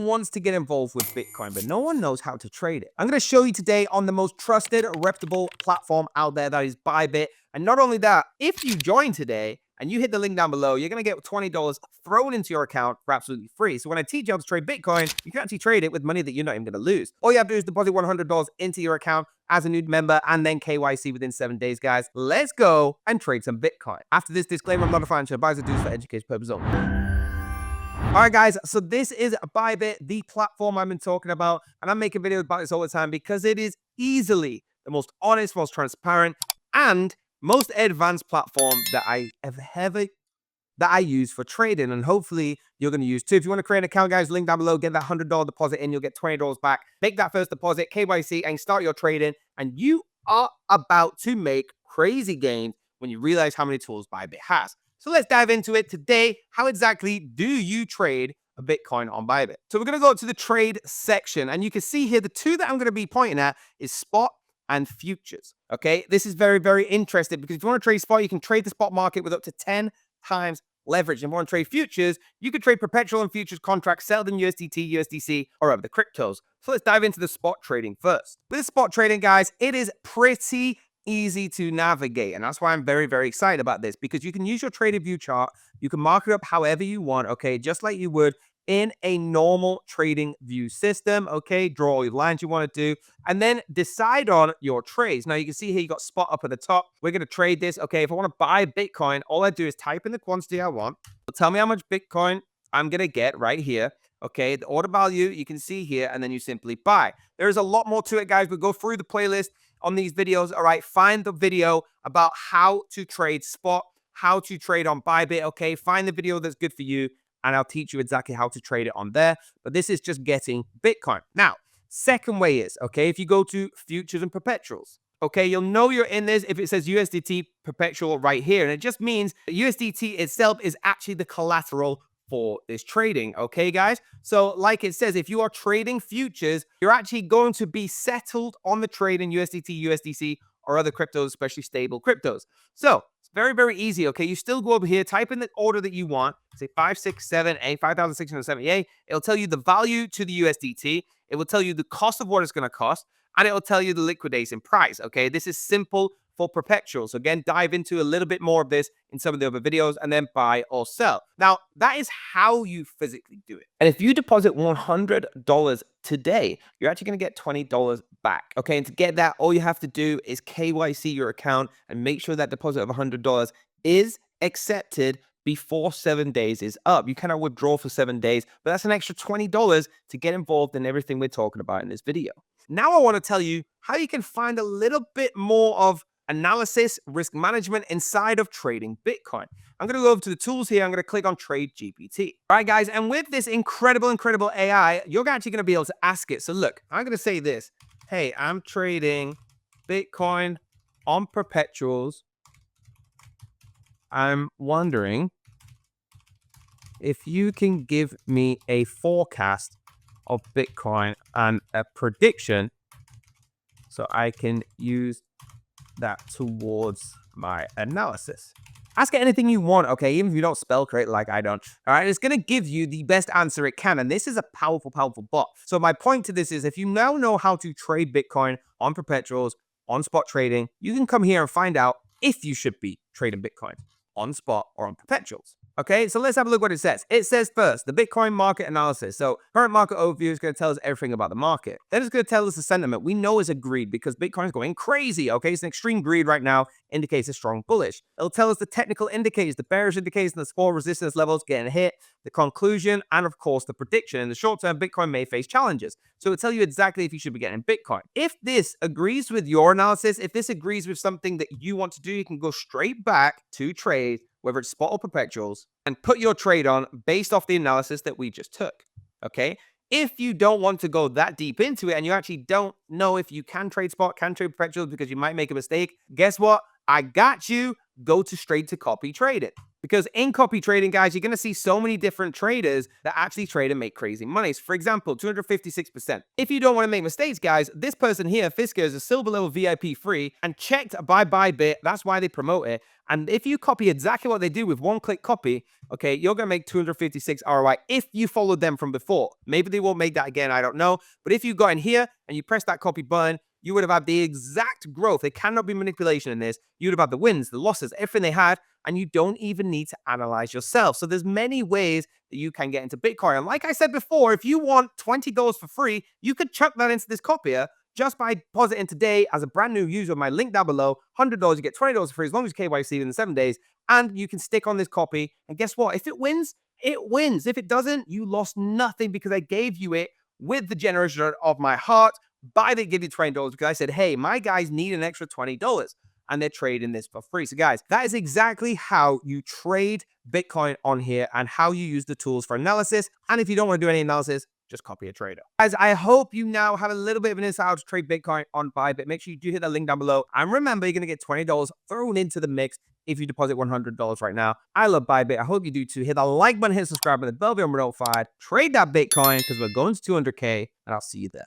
wants to get involved with Bitcoin, but no one knows how to trade it. I'm going to show you today on the most trusted, reputable platform out there, that is Bybit. And not only that, if you join today and you hit the link down below, you're going to get $20 thrown into your account for absolutely free. So when I teach you how to trade Bitcoin, you can actually trade it with money that you're not even going to lose. All you have to do is deposit $100 into your account as a new member and then KYC within 7 days, guys. Let's go and trade some Bitcoin. After this disclaimer, I'm not a financial advisor, do this for education purposes only. All right, guys, so this is Bybit, the platform I've been talking about, and I'm making videos about this all the time because it is easily the most honest, most transparent, and most advanced platform that I use for trading, and hopefully you're going to use too. If you want to create an account, guys, link down below, get that $100 deposit in, you'll get $20 back. Make that first deposit, KYC, and start your trading, and you are about to make crazy gains when you realize how many tools Bybit has. So let's dive into it today. How exactly do you trade a Bitcoin on Bybit? So we're going to go to the trade section, and you can see here the two that I'm going to be pointing at is spot and futures. Okay, this is very, very interesting because if you want to trade spot, you can trade the spot market with up to 10 times leverage. If you want to trade futures, you could trade perpetual and futures contracts, sell them USDT, USDC, or other cryptos. So let's dive into the spot trading first. With spot trading, guys, it is pretty easy to navigate, and that's why I'm very, very excited about this, because you can use your trader view chart, you can mark it up however you want, okay, just like you would in a normal trading view system, okay? Draw all your lines you want to do, and then decide on your trades. Now, you can see here you got spot up at the top. We're going to trade this, okay? If I want to buy Bitcoin, all I do is type in the quantity I want. It'll tell me how much Bitcoin I'm going to get right here, okay? The order value, you can see here, and then you simply buy. There's a lot more to it, guys. We'll go through the playlist on these videos, all right? Find the video about how to trade spot, how to trade on Bybit, okay? Find the video that's good for you, and I'll teach you exactly how to trade it on there. But this is just getting Bitcoin. Now, second way is, okay, if you go to futures and perpetuals, okay, you'll know you're in this if it says USDT perpetual right here. And it just means that USDT itself is actually the collateral for this trading, okay, guys? So like it says, if you are trading futures, you're actually going to be settled on the trade in USDT, USDC, or other cryptos, especially stable cryptos. So it's very, very easy, okay? You still go over here, type in the order that you want, say 567A, 5,678. It'll tell you the value to the USDT. It will tell you the cost of what it's going to cost, and it will tell you the liquidation price, okay? This is simple for perpetuals. So again, dive into a little bit more of this in some of the other videos, and then buy or sell. Now, that is how you physically do it. And if you deposit $100 today, you're actually going to get $20 back. Okay, and to get that, all you have to do is KYC your account and make sure that deposit of $100 is accepted before 7 days is up. You cannot withdraw for 7 days, but that's an extra $20 to get involved in everything we're talking about in this video. Now I want to tell you how you can find a little bit more of analysis, risk management inside of trading Bitcoin. I'm going to go over to the tools here. I'm going to click on Trade GPT. All right, guys, and with this incredible AI, you're actually going to be able to ask it. So look, I'm going to say this. Hey, I'm trading Bitcoin on perpetuals. I'm wondering if you can give me a forecast of Bitcoin and a prediction so I can use that towards my analysis. Ask it anything you want, okay? Even if you don't spell correct like I don't. All right, it's going to give you the best answer it can. And this is a powerful, powerful bot. So my point to this is if you now know how to trade Bitcoin on perpetuals, on spot trading, you can come here and find out if you should be trading Bitcoin on spot or on perpetuals. Okay, so let's have a look what it says. It says first, the Bitcoin market analysis. So current market overview is going to tell us everything about the market. Then it's going to tell us the sentiment. We know it's a greed because Bitcoin is going crazy. Okay, it's an extreme greed right now, indicates a strong bullish. It'll tell us the technical indicators, the bearish indicators, and the support resistance levels getting hit, the conclusion, and of course the prediction. In the short term, Bitcoin may face challenges. So it'll tell you exactly if you should be getting Bitcoin. If this agrees with your analysis, if this agrees with something that you want to do, you can go straight back to trade, whether it's spot or perpetuals, and put your trade on based off the analysis that we just took, okay? If you don't want to go that deep into it and you actually don't know if you can trade spot, can trade perpetuals because you might make a mistake, guess what? I got you. Go to straight to copy trading. Because in copy trading, guys, you're going to see so many different traders that actually trade and make crazy money. For example, 256%. If you don't want to make mistakes, guys, this person here, Fisker, is a silver level VIP free and checked by Bybit. That's why they promote it. And if you copy exactly what they do with one-click copy, okay, you're going to make 256 ROI if you followed them from before. Maybe they won't make that again, I don't know. But if you got in here and you press that copy button, you would have had the exact growth. There cannot be manipulation in this. You would have had the wins, the losses, everything they had, and you don't even need to analyze yourself. So there's many ways that you can get into Bitcoin. And like I said before, if you want $20 for free, you could chuck that into this copier just by depositing today as a brand new user. My link down below, $100, you get $20 for free as long as you KYC within 7 days, and you can stick on this copy. And guess what? If it wins, it wins. If it doesn't, you lost nothing because I gave you it with the generosity of my heart. Bybit give you $20 because I said, hey, my guys need an extra $20 and they're trading this for free. So guys, that is exactly how you trade Bitcoin on here and how you use the tools for analysis. And if you don't want to do any analysis, just copy a trader. Guys, I hope you now have a little bit of an insight how to trade Bitcoin on Bybit. Make sure you do hit the link down below. And remember, you're going to get $20 thrown into the mix if you deposit $100 right now. I love Bybit. I hope you do too. Hit the like button, hit subscribe, and the bell button to be notified. Trade that Bitcoin because we're going to 200K, and I'll see you there.